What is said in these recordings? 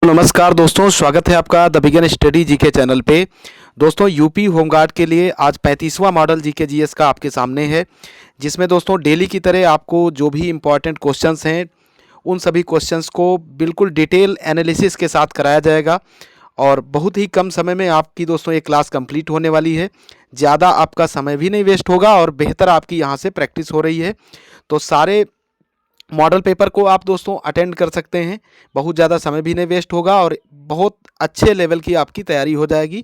नमस्कार दोस्तों, स्वागत है आपका the begin study GK channel पे। दोस्तों यूपी होमगार्ड के लिए आज 35वां मॉडल जीके जीएस का आपके सामने है, जिसमें दोस्तों डेली की तरह आपको जो भी इम्पोर्टेंट क्वेश्चंस हैं उन सभी क्वेश्चंस को बिल्कुल डिटेल एनालिसिस के साथ कराया जाएगा और बहुत ही कम समय में आपकी दोस्तों ये क्लास कंप्लीट होने वाली है। ज़्यादा आपका समय भी नहीं वेस्ट होगा और बेहतर आपकी यहाँ से प्रैक्टिस हो रही है, तो सारे मॉडल पेपर को आप दोस्तों अटेंड कर सकते हैं। बहुत ज़्यादा समय भी नहीं वेस्ट होगा और बहुत अच्छे लेवल की आपकी तैयारी हो जाएगी।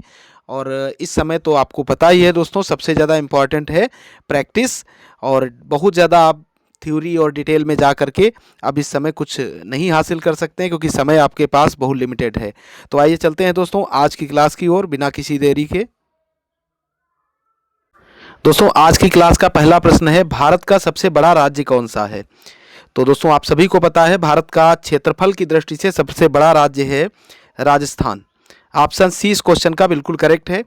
और इस समय तो आपको पता ही है दोस्तों, सबसे ज़्यादा इम्पॉर्टेंट है प्रैक्टिस, और बहुत ज़्यादा आप थ्योरी और डिटेल में जा करके अब इस समय कुछ नहीं हासिल कर सकते हैं, क्योंकि समय आपके पास बहुत लिमिटेड है। तो आइए चलते हैं दोस्तों आज की क्लास की ओर बिना किसी देरी के। दोस्तों आज की क्लास का पहला प्रश्न है, भारत का सबसे बड़ा राज्य कौन सा है? तो दोस्तों आप सभी को पता है, भारत का क्षेत्रफल की दृष्टि से सबसे बड़ा राज्य है राजस्थान। ऑप्शन सी इस क्वेश्चन का बिल्कुल करेक्ट है।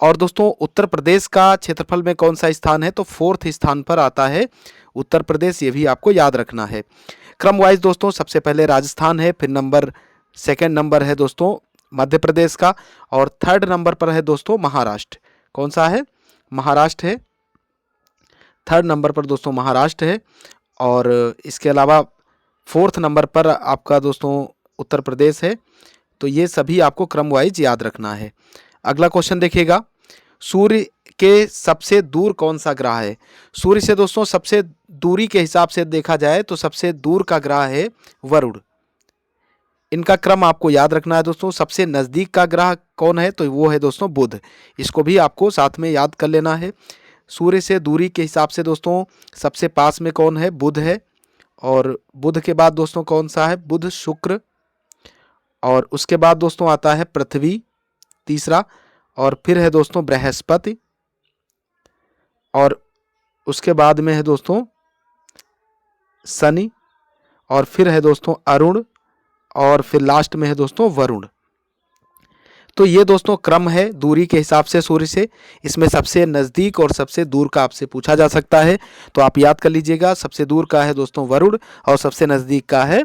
और दोस्तों उत्तर प्रदेश का क्षेत्रफल में कौन सा स्थान है? तो 4th स्थान पर आता है उत्तर प्रदेश, ये भी आपको याद रखना है। क्रम वाइज दोस्तों सबसे पहले राजस्थान है, फिर सेकेंड नंबर है दोस्तों मध्य प्रदेश का, और 3rd नंबर पर है दोस्तों महाराष्ट्र। कौन सा है? महाराष्ट्र है। 3rd नंबर पर दोस्तों महाराष्ट्र है, और इसके अलावा 4th नंबर पर आपका दोस्तों उत्तर प्रदेश है। तो ये सभी आपको क्रम वाइज याद रखना है। अगला क्वेश्चन देखिएगा, सूर्य के सबसे दूर कौन सा ग्रह है? सूर्य से दोस्तों सबसे दूरी के हिसाब से देखा जाए तो सबसे दूर का ग्रह है वरुण। इनका क्रम आपको याद रखना है दोस्तों। सबसे नज़दीक का ग्रह कौन है? तो वो है दोस्तों बुध। इसको भी आपको साथ में याद कर लेना है। सूर्य से दूरी के हिसाब से दोस्तों सबसे पास में कौन है? बुध है। और बुध के बाद दोस्तों कौन सा है? बुध, शुक्र, और उसके बाद दोस्तों आता है पृथ्वी तीसरा, और फिर है दोस्तों बृहस्पति, और उसके बाद में है दोस्तों शनि, और फिर है दोस्तों अरुण, और फिर लास्ट में है दोस्तों वरुण। तो ये दोस्तों क्रम है दूरी के हिसाब से सूर्य से। इसमें सबसे नज़दीक और सबसे दूर का आपसे पूछा जा सकता है, तो आप याद कर लीजिएगा। सबसे दूर का है दोस्तों वरुण, और सबसे नज़दीक का है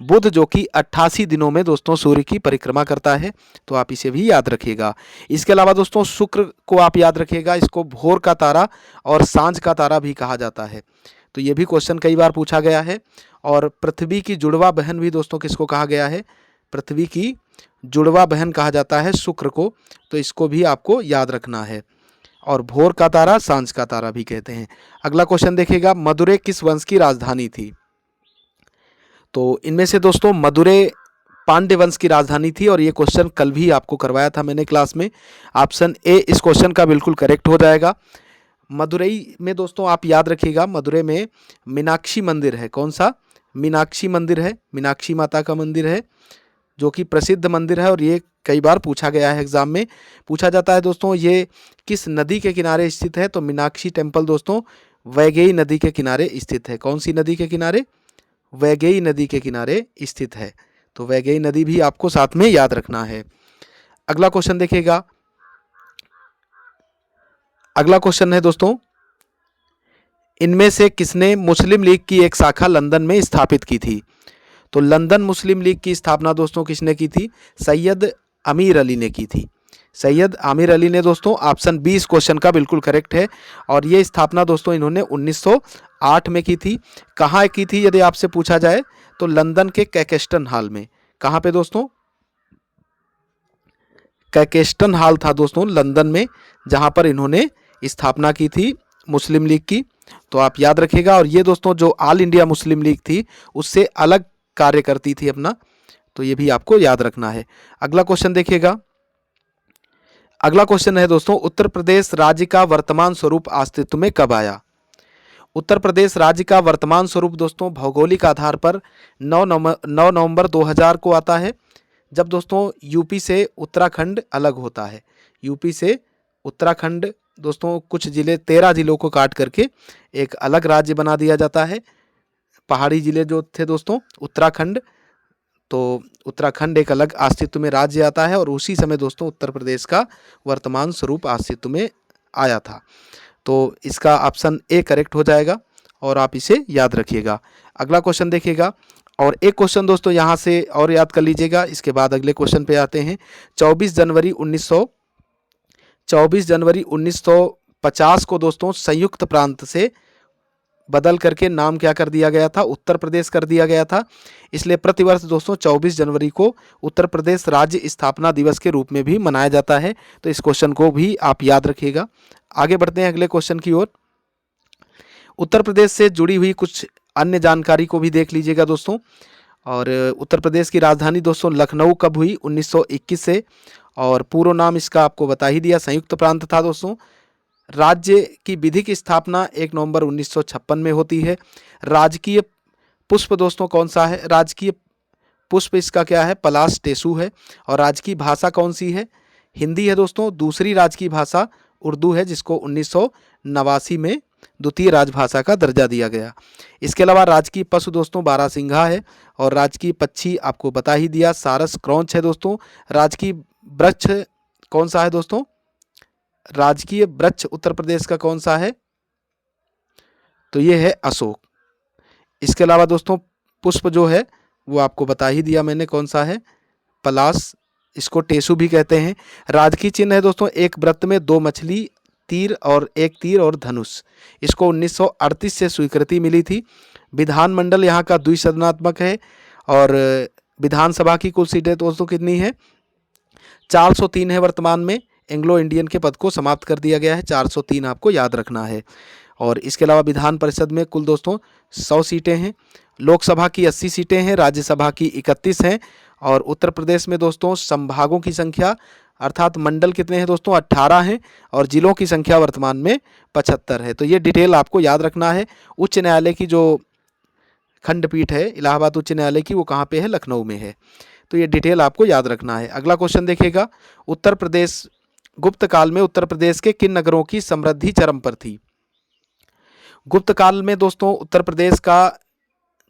बुध, जो कि 88 दिनों में दोस्तों सूर्य की परिक्रमा करता है। तो आप इसे भी याद रखिएगा। इसके अलावा दोस्तों शुक्र को आप याद रखिएगा, इसको भोर का तारा और सांझ का तारा भी कहा जाता है। तो ये भी क्वेश्चन कई बार पूछा गया है। और पृथ्वी की जुड़वा बहन भी दोस्तों किसको कहा गया है? पृथ्वी की जुड़वा बहन कहा जाता है शुक्र को। तो इसको भी आपको याद रखना है। और भोर का तारा, सांझ का तारा भी कहते हैं। अगला क्वेश्चन देखिएगा, मदुरै किस वंश की राजधानी थी? तो इनमें से दोस्तों मदुरै पांड्य वंश की राजधानी थी, और ये क्वेश्चन कल भी आपको करवाया था मैंने क्लास में। ऑप्शन ए इस क्वेश्चन का बिल्कुल करेक्ट हो जाएगा। मदुरई में दोस्तों आप याद रखिएगा, मदुरै में मीनाक्षी मंदिर है। कौन सा? मीनाक्षी मंदिर है, मीनाक्षी माता का मंदिर है, जो कि प्रसिद्ध मंदिर है। और ये कई बार पूछा गया है, एग्जाम में पूछा जाता है दोस्तों ये किस नदी के किनारे स्थित है? तो मीनाक्षी टेम्पल दोस्तों वैगई नदी के किनारे स्थित है। कौन सी नदी के किनारे? वैगई नदी के किनारे स्थित है। तो वैगई नदी भी आपको साथ में याद रखना है। अगला क्वेश्चन देखिएगा, अगला क्वेश्चन है दोस्तों, इनमें से किसने मुस्लिम लीग की एक शाखा लंदन में स्थापित की थी? तो लंदन मुस्लिम लीग की स्थापना दोस्तों किसने की थी? सैयद आमिर अली ने की थी। सैयद आमिर अली ने दोस्तों, ऑप्शन बी इस क्वेश्चन का बिल्कुल करेक्ट है। और ये स्थापना दोस्तों इन्होंने 1908 में की थी। कहाँ की थी यदि आपसे पूछा जाए? तो लंदन के कैकेस्टन हॉल में। कहाँ पे दोस्तों? कैकेस्टन हॉल था दोस्तों लंदन में, जहाँ पर इन्होंने स्थापना की थी मुस्लिम लीग की। तो आप याद रखिएगा। और ये दोस्तों जो ऑल इंडिया मुस्लिम लीग थी उससे अलग कार्य करती थी अपना, तो ये भी आपको याद रखना है। अगला क्वेश्चन देखिएगा, अगला क्वेश्चन है दोस्तों, उत्तर प्रदेश राज्य का वर्तमान स्वरूप अस्तित्व में कब आया? उत्तर प्रदेश राज्य का वर्तमान स्वरूप दोस्तों भौगोलिक आधार पर 9 नवंबर 2000 को आता है, जब दोस्तों यूपी से उत्तराखंड अलग होता है। यूपी से उत्तराखंड दोस्तों कुछ जिले, 13 जिलों को काट करके एक अलग राज्य बना दिया जाता है। पहाड़ी जिले जो थे दोस्तों उत्तराखंड, तो उत्तराखंड एक अलग अस्तित्व में राज्य आता है, और उसी समय दोस्तों उत्तर प्रदेश का वर्तमान स्वरूप अस्तित्व में आया था। तो इसका ऑप्शन ए करेक्ट हो जाएगा, और आप इसे याद रखिएगा। अगला क्वेश्चन देखिएगा, और एक क्वेश्चन दोस्तों यहाँ से और याद कर लीजिएगा, इसके बाद अगले क्वेश्चन पे आते हैं। 24 जनवरी 1950 को दोस्तों संयुक्त प्रांत से बदल करके नाम क्या कर दिया गया था? उत्तर प्रदेश कर दिया गया था। इसलिए प्रतिवर्ष दोस्तों 24 जनवरी को उत्तर प्रदेश राज्य स्थापना दिवस के रूप में भी मनाया जाता है। तो इस क्वेश्चन को भी आप याद रखिएगा। आगे बढ़ते हैं अगले क्वेश्चन की ओर। उत्तर प्रदेश से जुड़ी हुई कुछ अन्य जानकारी को भी देख लीजिएगा दोस्तों। और उत्तर प्रदेश की राजधानी दोस्तों लखनऊ कब हुई? 1921 से। और पूर्व नाम इसका आपको बता ही दिया, संयुक्त प्रांत था दोस्तों। राज्य की विधिक स्थापना 1 नवंबर 1956 में होती है। राजकीय पुष्प दोस्तों कौन सा है? राजकीय पुष्प इसका क्या है? पलाश टेसू है। और राजकीय भाषा कौन सी है? हिंदी है दोस्तों। दूसरी राजकीय भाषा उर्दू है, जिसको 1989 में द्वितीय राजभाषा का दर्जा दिया गया। इसके अलावा राजकीय पशु दोस्तों बारहसिंघा है। और राजकीय पक्षी आपको बता ही दिया, सारस क्रौंच है दोस्तों। राजकीय वृक्ष कौन सा है दोस्तों? राजकीय वृक्ष उत्तर प्रदेश का कौन सा है? तो ये है अशोक। इसके अलावा दोस्तों पुष्प जो है वो आपको बता ही दिया मैंने कौन सा है, पलाश, इसको टेसू भी कहते हैं। राजकीय चिन्ह है दोस्तों एक वृत्त में 2 मछली, तीर और धनुष। इसको 1938 से स्वीकृति मिली थी। विधानमंडल यहाँ का द्विसदनात्मक है। और विधानसभा की कुल सीटें दोस्तों कितनी है? 403 है वर्तमान में। एंग्लो इंडियन के पद को समाप्त कर दिया गया है। 403 आपको याद रखना है। और इसके अलावा विधान परिषद में कुल दोस्तों 100 सीटें हैं। लोकसभा की 80 सीटें हैं। राज्यसभा की 31 हैं। और उत्तर प्रदेश में दोस्तों संभागों की संख्या अर्थात मंडल कितने हैं दोस्तों? 18 हैं। और जिलों की संख्या वर्तमान में 75 है। तो ये डिटेल आपको याद रखना है। उच्च न्यायालय की जो खंडपीठ है इलाहाबाद उच्च न्यायालय की, वो कहाँ पे है? लखनऊ में है। तो ये डिटेल आपको याद रखना है। अगला क्वेश्चन देखिएगा। उत्तर प्रदेश गुप्त काल में उत्तर प्रदेश के किन नगरों की समृद्धि चरम पर थी? गुप्त काल में दोस्तों उत्तर प्रदेश का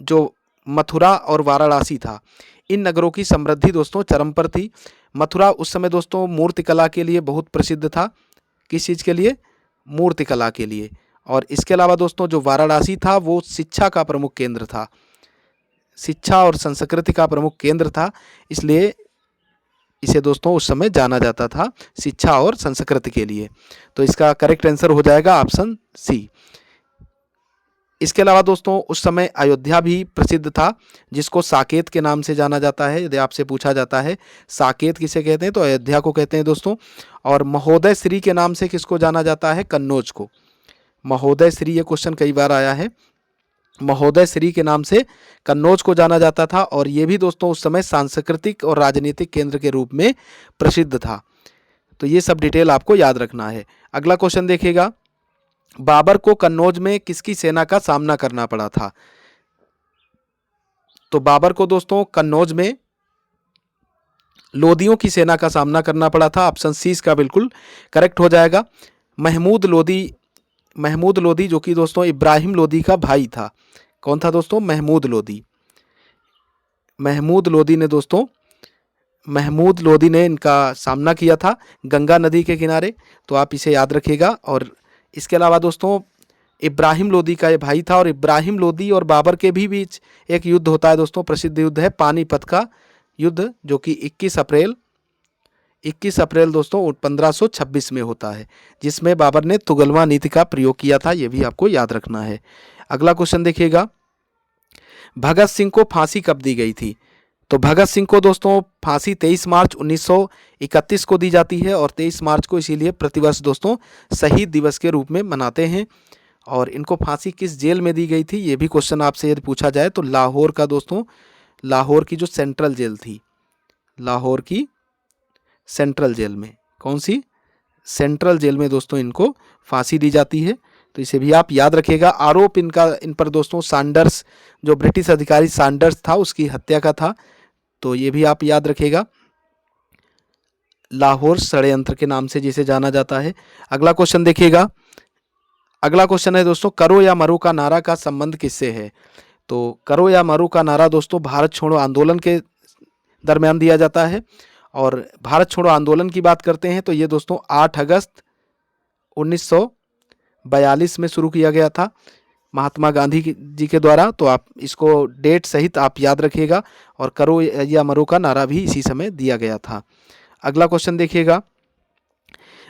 जो मथुरा और वाराणसी था, इन नगरों की समृद्धि दोस्तों चरम पर थी। मथुरा उस समय दोस्तों मूर्तिकला के लिए बहुत प्रसिद्ध था। किस चीज़ के लिए? मूर्तिकला के लिए। और इसके अलावा दोस्तों जो वाराणसी था वो शिक्षा का प्रमुख केंद्र था। शिक्षा और संस्कृति का प्रमुख केंद्र था, इसलिए इसे दोस्तों उस समय जाना जाता था शिक्षा और संस्कृति के लिए। तो इसका करेक्ट आंसर हो जाएगा ऑप्शन सी। इसके अलावा दोस्तों उस समय अयोध्या भी प्रसिद्ध था, जिसको साकेत के नाम से जाना जाता है। यदि आपसे पूछा जाता है साकेत किसे कहते हैं, तो अयोध्या को कहते हैं दोस्तों। और महोदय श्री के नाम से किसको जाना जाता है? कन्नौज को। महोदय श्री, ये क्वेश्चन कई बार आया है। महोदय श्री के नाम से कन्नौज को जाना जाता था। और ये भी दोस्तों उस समय सांस्कृतिक और राजनीतिक केंद्र के रूप में प्रसिद्ध था। तो ये सब डिटेल आपको याद रखना है। अगला क्वेश्चन देखिएगा। बाबर को कन्नौज में किसकी सेना का सामना करना पड़ा था? तो बाबर को दोस्तों कन्नौज में लोदियों की सेना का सामना करना पड़ा था। ऑप्शन सी इसका बिल्कुल करेक्ट हो जाएगा। महमूद लोदी जो कि दोस्तों इब्राहिम लोदी का भाई था। कौन था दोस्तों? महमूद लोदी ने इनका सामना किया था गंगा नदी के किनारे। तो आप इसे याद रखिएगा। और इसके अलावा दोस्तों इब्राहिम लोदी का ये भाई था। और इब्राहिम लोदी और बाबर के भी बीच एक युद्ध होता है दोस्तों, प्रसिद्ध युद्ध है पानीपत का युद्ध, जो कि 21 अप्रैल दोस्तों 1526 में होता है, जिसमें बाबर ने तुगलमा नीति का प्रयोग किया था। ये भी आपको याद रखना है। अगला क्वेश्चन देखिएगा। भगत सिंह को फांसी कब दी गई थी? तो भगत सिंह को दोस्तों फांसी 23 मार्च 1931 को दी जाती है। और 23 मार्च को इसीलिए प्रतिवर्ष दोस्तों शहीद दिवस के रूप में मनाते हैं। और इनको फांसी किस जेल में दी गई थी, ये भी क्वेश्चन आपसे यदि पूछा जाए तो लाहौर का दोस्तों, लाहौर की जो सेंट्रल जेल थी, लाहौर की सेंट्रल जेल में, कौन सी? सेंट्रल जेल में दोस्तों इनको फांसी दी जाती है। तो इसे भी आप याद रखिएगा। आरोप इन पर दोस्तों सैंडर्स, जो ब्रिटिश अधिकारी सैंडर्स था, उसकी हत्या का था। तो ये भी आप याद रखिएगा। लाहौर षड्यंत्र के नाम से जिसे जाना जाता है। अगला क्वेश्चन देखिएगा। अगला क्वेश्चन है दोस्तों, करो या मरो का नारा का संबंध किससे है? तो करो या मरो का नारा दोस्तों भारत छोड़ो आंदोलन के दरमियान दिया जाता है। और भारत छोड़ो आंदोलन की बात करते हैं तो ये दोस्तों 8 अगस्त 1942 में शुरू किया गया था। महात्मा गांधी जी के द्वारा। तो आप इसको डेट सहित आप याद रखिएगा। और करो या मरो का नारा भी इसी समय दिया गया था। अगला क्वेश्चन देखिएगा।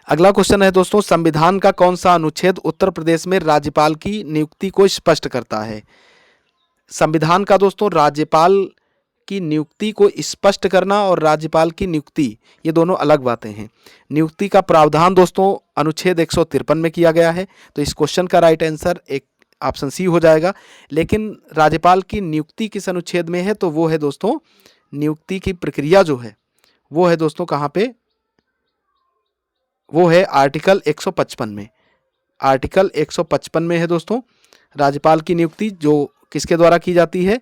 अगला क्वेश्चन है दोस्तों, संविधान का कौन सा अनुच्छेद उत्तर प्रदेश में राज्यपाल की नियुक्ति को स्पष्ट करता है? संविधान का दोस्तों राज्यपाल की नियुक्ति को स्पष्ट करना और राज्यपाल की नियुक्ति, ये दोनों अलग बातें हैं। नियुक्ति का प्रावधान दोस्तों अनुच्छेद 153 में किया गया है। तो इस क्वेश्चन का राइट आंसर एक ऑप्शन सी हो जाएगा। लेकिन राज्यपाल की नियुक्ति किस अनुच्छेद में है? तो वो है दोस्तों, नियुक्ति की प्रक्रिया जो है वो है दोस्तों कहाँ पे? वो है आर्टिकल 155 में। आर्टिकल 155 में है दोस्तों राज्यपाल की नियुक्ति, जो किसके द्वारा की जाती है?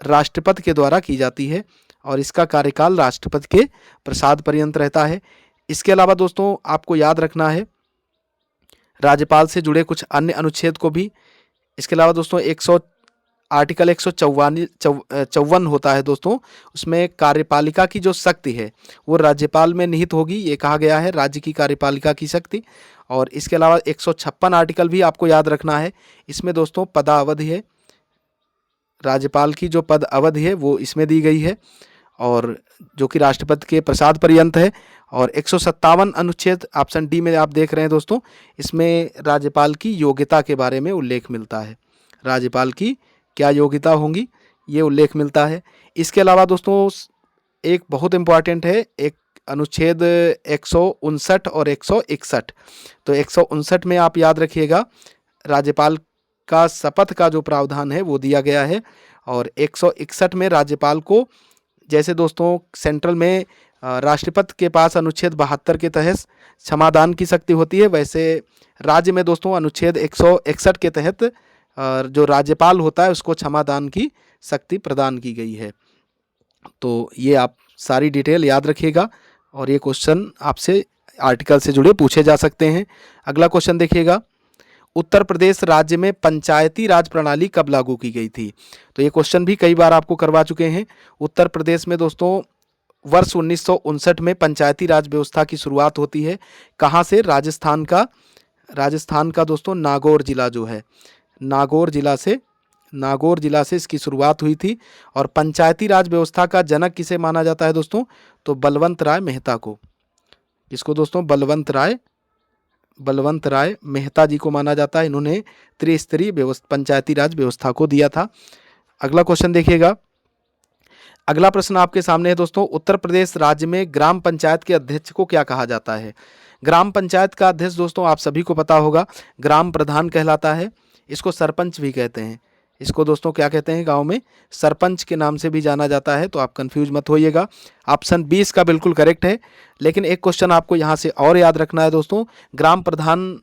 राष्ट्रपति के द्वारा की जाती है। और इसका कार्यकाल राष्ट्रपति के प्रसाद पर्यंत रहता है। इसके अलावा दोस्तों आपको याद रखना है राज्यपाल से जुड़े कुछ अन्य अनुच्छेद को भी। इसके अलावा दोस्तों आर्टिकल 154 होता है दोस्तों, उसमें कार्यपालिका की जो शक्ति है वो राज्यपाल में निहित होगी, ये कहा गया है, राज्य की कार्यपालिका की शक्ति। और इसके अलावा 156 आर्टिकल भी आपको याद रखना है। इसमें दोस्तों पदावधि है, राज्यपाल की जो पद अवधि है वो इसमें दी गई है, और जो कि राष्ट्रपति के प्रसाद पर्यंत है। और 157 अनुच्छेद ऑप्शन डी में आप देख रहे हैं दोस्तों, इसमें राज्यपाल की योग्यता के बारे में उल्लेख मिलता है। राज्यपाल की क्या योग्यता होंगी ये उल्लेख मिलता है। इसके अलावा दोस्तों एक बहुत इम्पॉर्टेंट है, एक अनुच्छेद 159 और 161। तो 159 में आप याद रखिएगा राज्यपाल का शपथ का जो प्रावधान है वो दिया गया है। और 161 में राज्यपाल को, जैसे दोस्तों सेंट्रल में राष्ट्रपति के पास अनुच्छेद 72 के तहत क्षमादान की शक्ति होती है, वैसे राज्य में दोस्तों अनुच्छेद 161 के तहत जो राज्यपाल होता है उसको क्षमादान की शक्ति प्रदान की गई है। तो ये आप सारी डिटेल याद रखिएगा और ये क्वेश्चन आपसे आर्टिकल से जुड़े पूछे जा सकते हैं। अगला क्वेश्चन देखिएगा, उत्तर प्रदेश राज्य में पंचायती राज प्रणाली कब लागू की गई थी? तो ये क्वेश्चन भी कई बार आपको करवा चुके हैं। उत्तर प्रदेश में दोस्तों वर्ष 1959 में पंचायती राज व्यवस्था की शुरुआत होती है। कहाँ से? राजस्थान का दोस्तों नागौर जिला जो है, नागौर जिला से इसकी शुरुआत हुई थी। और पंचायती राज व्यवस्था का जनक किसे माना जाता है दोस्तों? तो बलवंत राय मेहता को। किसको दोस्तों? बलवंत राय मेहता जी को माना जाता है। इन्होंने त्रिस्तरीय पंचायती राज व्यवस्था को दिया था। अगला क्वेश्चन देखिएगा। अगला प्रश्न आपके सामने है दोस्तों, उत्तर प्रदेश राज्य में ग्राम पंचायत के अध्यक्ष को क्या कहा जाता है? ग्राम पंचायत का अध्यक्ष दोस्तों आप सभी को पता होगा, ग्राम प्रधान कहलाता है। इसको सरपंच भी कहते हैं। इसको दोस्तों क्या कहते हैं? गांव में सरपंच के नाम से भी जाना जाता है। तो आप कंफ्यूज मत होइएगा, ऑप्शन 20 का बिल्कुल करेक्ट है। लेकिन एक क्वेश्चन आपको यहाँ से और याद रखना है दोस्तों, ग्राम प्रधान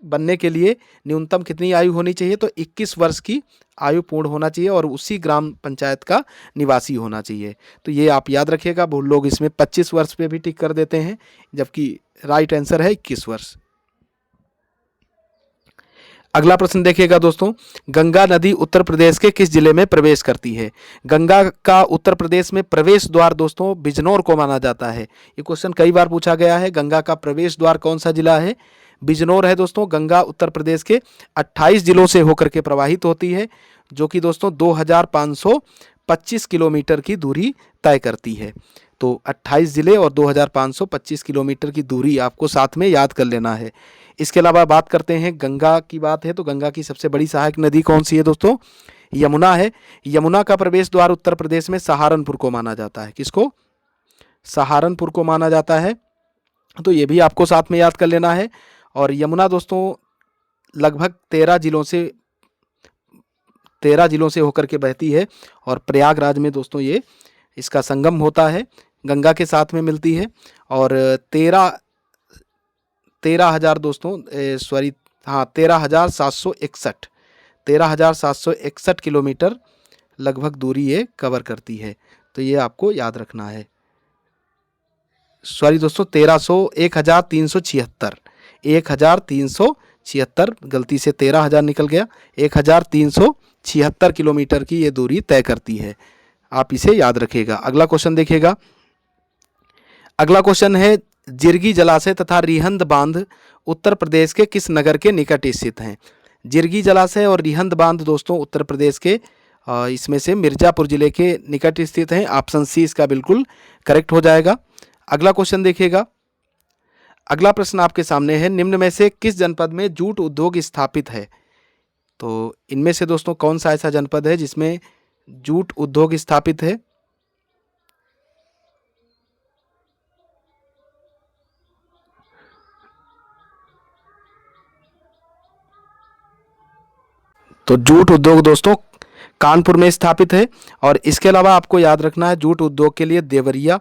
बनने के लिए न्यूनतम कितनी आयु होनी चाहिए? तो 21 वर्ष की आयु पूर्ण होना चाहिए और उसी ग्राम पंचायत का निवासी होना चाहिए। तो ये आप याद रखिएगा। बहुत लोग इसमें 25 वर्ष पे भी टिक कर देते हैं, जबकि राइट आंसर है 21 वर्ष। अगला प्रश्न देखिएगा दोस्तों, गंगा नदी उत्तर प्रदेश के किस जिले में प्रवेश करती है? गंगा का उत्तर प्रदेश में प्रवेश द्वार दोस्तों बिजनौर को माना जाता है। ये क्वेश्चन कई बार पूछा गया है। गंगा का प्रवेश द्वार कौन सा जिला है? बिजनौर है दोस्तों। गंगा उत्तर प्रदेश के 28 जिलों से होकर के प्रवाहित होती है, जो कि दोस्तों 2525 किलोमीटर की दूरी तय करती है। तो 28 जिले और 2525 किलोमीटर की दूरी आपको साथ में याद कर लेना है। इसके अलावा बात करते हैं, गंगा की बात है तो गंगा की सबसे बड़ी सहायक नदी कौन सी है दोस्तों? यमुना है। यमुना का प्रवेश द्वार उत्तर प्रदेश में सहारनपुर को माना जाता है। किसको? सहारनपुर को माना जाता है। तो ये भी आपको साथ में याद कर लेना है। और यमुना दोस्तों लगभग 13 जिलों से होकर के बहती है और प्रयागराज में दोस्तों ये इसका संगम होता है, गंगा के साथ में मिलती है। और 13,761 किलोमीटर लगभग दूरी ये कवर करती है। तो ये आपको याद रखना है। सॉरी दोस्तों 1376 गलती से 13,000 निकल गया। 1376 किलोमीटर की ये दूरी तय करती है। आप इसे याद रखिएगा। अगला क्वेश्चन देखिएगा। अगला क्वेश्चन है, जिरगी जलाशय तथा रिहंद बांध उत्तर प्रदेश के किस नगर के निकट स्थित हैं? जिरगी जलाशय और रिहंद बांध दोस्तों उत्तर प्रदेश के इसमें से मिर्ज़ापुर जिले के निकट स्थित हैं। ऑप्शन सी इसका बिल्कुल करेक्ट हो जाएगा। अगला क्वेश्चन देखिएगा। अगला प्रश्न आपके सामने है, निम्न में से किस जनपद में जूट उद्योग स्थापित है? तो इनमें से दोस्तों कौन सा ऐसा जनपद है जिसमें जूट उद्योग स्थापित है? तो जूट उद्योग दोस्तों कानपुर में स्थापित है। और इसके अलावा आपको याद रखना है, जूट उद्योग के लिए देवरिया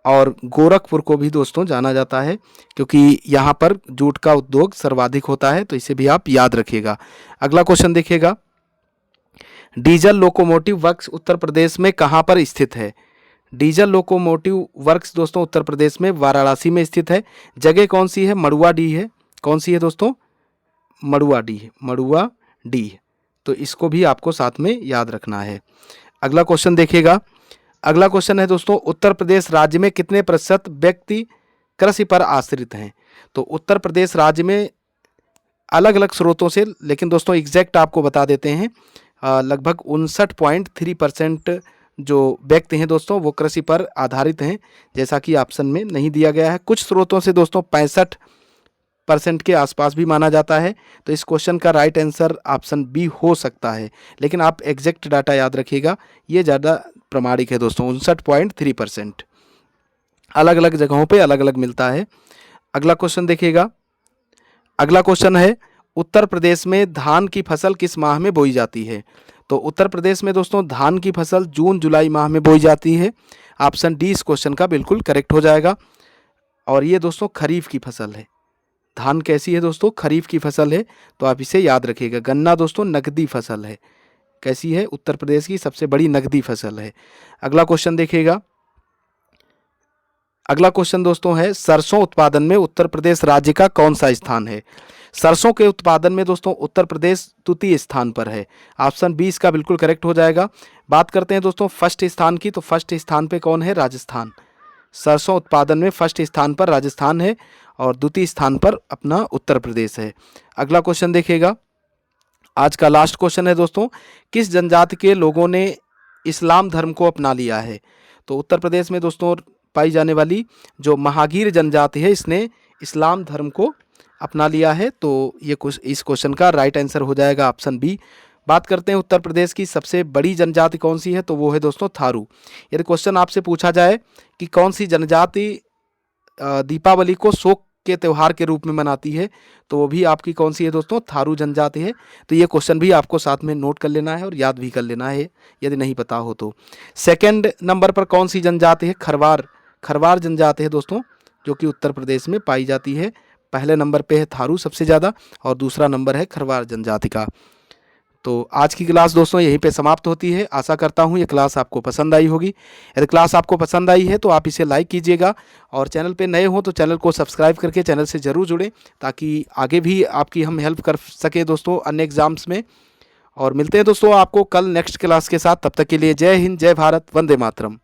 और गोरखपुर को भी दोस्तों जाना जाता है, क्योंकि यहाँ पर जूट का उद्योग सर्वाधिक होता है। तो इसे भी आप याद रखिएगा। अगला क्वेश्चन देखिएगा। Diesel locomotive works Uttar Pradesh में कहाँ पर स्थित है? डीजल लोकोमोटिव वर्क्स दोस्तों उत्तर प्रदेश में वाराणसी में स्थित है। जगह कौन सी है? मड़ुआडीह है। कौन सी है दोस्तों? मड़ुआडीह, मड़ुआडीह। तो इसको भी आपको साथ में याद रखना है। अगला क्वेश्चन देखिएगा। अगला क्वेश्चन है दोस्तों, उत्तर प्रदेश राज्य में कितने प्रतिशत व्यक्ति कृषि पर आश्रित हैं? तो उत्तर प्रदेश राज्य में अलग अलग स्रोतों से, लेकिन दोस्तों एग्जैक्ट आपको बता देते हैं, लगभग 59.3% जो व्यक्ति हैं दोस्तों वो कृषि पर आधारित हैं, जैसा कि ऑप्शन में नहीं दिया गया है। कुछ स्रोतों से दोस्तों 65% के आसपास भी माना जाता है। तो इस क्वेश्चन का राइट आंसर ऑप्शन बी हो सकता है, लेकिन आप एग्जैक्ट डाटा याद रखिएगा, ये ज़्यादा प्रमाणिक है दोस्तों। 59.3% अलग अलग जगहों पे अलग अलग मिलता है। अगला क्वेश्चन देखिएगा। अगला क्वेश्चन है, उत्तर प्रदेश में धान की फसल किस माह में बोई जाती है? तो उत्तर प्रदेश में दोस्तों धान की फसल जून जुलाई माह में बोई जाती है। ऑप्शन डी इस क्वेश्चन का बिल्कुल करेक्ट हो जाएगा। और ये दोस्तों खरीफ की फसल है। धान कैसी है दोस्तों? खरीफ की फसल है। तो आप इसे याद रखिएगा। गन्ना दोस्तों नकदी फसल है। कैसी है? उत्तर प्रदेश की सबसे बड़ी नकदी फसल है। अगला क्वेश्चन देखिएगा। अगला क्वेश्चन दोस्तों है, सरसों उत्पादन में उत्तर प्रदेश राज्य का कौन सा स्थान है? सरसों के उत्पादन में दोस्तों उत्तर प्रदेश तृतीय स्थान पर है। ऑप्शन बी इसका बिल्कुल करेक्ट हो जाएगा। बात करते हैं दोस्तों फर्स्ट स्थान की, तो फर्स्ट स्थान पे कौन है? राजस्थान। सरसों उत्पादन में फर्स्ट स्थान पर राजस्थान है और द्वितीय स्थान पर अपना उत्तर प्रदेश है। अगला क्वेश्चन देखिएगा। आज का लास्ट क्वेश्चन है दोस्तों, किस जनजाति के लोगों ने इस्लाम धर्म को अपना लिया है? तो उत्तर प्रदेश में दोस्तों पाई जाने वाली जो महागीर जनजाति है, इसने इस्लाम धर्म को अपना लिया है। तो ये इस क्वेश्चन का राइट आंसर हो जाएगा ऑप्शन बी। बात करते हैं उत्तर प्रदेश की सबसे बड़ी जनजाति कौन सी है? तो वो है दोस्तों थारू। यदि क्वेश्चन आपसे पूछा जाए कि कौन सी जनजाति दीपावली को शोक के त्यौहार के रूप में मनाती है, तो वो भी आपकी कौन सी है दोस्तों? थारू जनजाति है। तो ये क्वेश्चन भी आपको साथ में नोट कर लेना है और याद भी कर लेना है यदि नहीं पता हो तो। सेकंड नंबर पर कौन सी जनजाति है? खरवार। खरवार जनजाति है दोस्तों, जो कि उत्तर प्रदेश में पाई जाती है। पहले नंबर पे है थारू सबसे ज़्यादा और दूसरा नंबर है खरवार जनजाति का। तो आज की क्लास दोस्तों यहीं पे समाप्त होती है। आशा करता हूँ ये क्लास आपको पसंद आई होगी। यदि क्लास आपको पसंद आई है तो आप इसे लाइक कीजिएगा और चैनल पे नए हो तो चैनल को सब्सक्राइब करके चैनल से ज़रूर जुड़ें, ताकि आगे भी आपकी हम हेल्प कर सके दोस्तों अन्य एग्ज़ाम्स में। और मिलते हैं दोस्तों आपको कल नेक्स्ट क्लास के साथ। तब तक के लिए जय हिंद, जय भारत, वंदे मातरम।